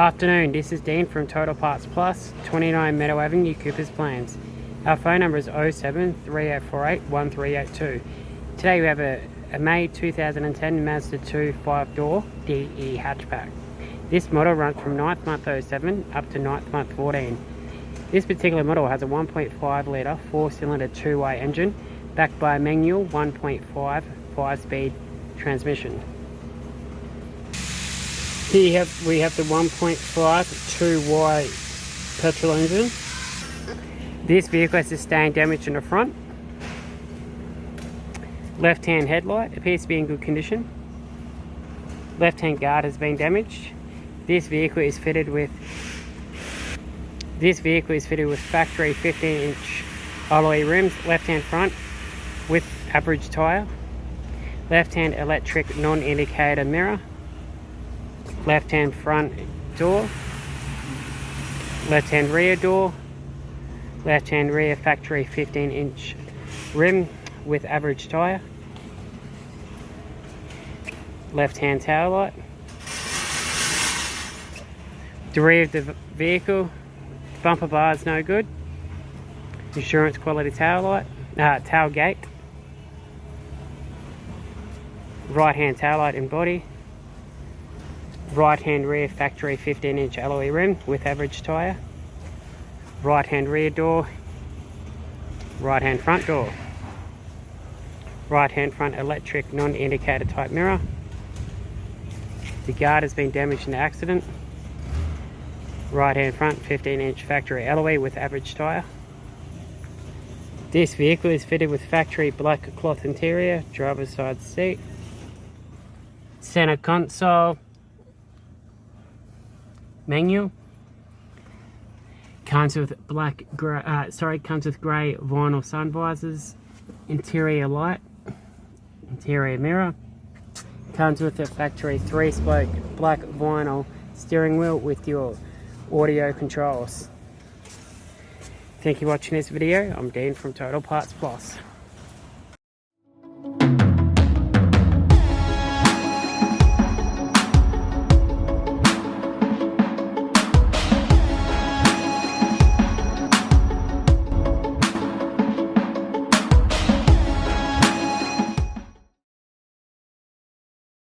Afternoon, this is Dean from Total Parts Plus, 29 Meadow Avenue, Coopers Plains. Our phone number is 07 3848 1382. Today we have a May 2010 Mazda 2 5-door DE hatchback. This model runs from 9th month 07 up to 9th month 14. This particular model has a 1.5 litre 4-cylinder 2-way engine backed by a manual 1.5 5-speed transmission. Here we have the 1.5 2-way petrol engine. This vehicle has sustained damage in the front. Left-hand headlight appears to be in good condition. Left-hand guard has been damaged. This vehicle is fitted with factory 15-inch alloy rims, left-hand front with average tyre. Left-hand electric non-indicator mirror. Left-hand front door, left-hand rear door, left-hand rear factory 15-inch rim with average tyre, left-hand tail light. The rear of the vehicle, bumper bars no good, insurance quality tail light, tailgate, right-hand tail light and body. Right-hand rear factory 15-inch alloy rim with average tyre. Right-hand rear door. Right-hand front door. Right-hand front electric non-indicator type mirror. The guard has been damaged in the accident. Right-hand front 15-inch factory alloy with average tyre. This vehicle is fitted with factory black cloth interior, driver's side seat, center console, manual. Comes with grey vinyl sun visors, interior light, interior mirror. Comes with a factory 3-spoke black vinyl steering wheel with your audio controls. Thank you for watching this video. I'm Dean from Total Parts Plus.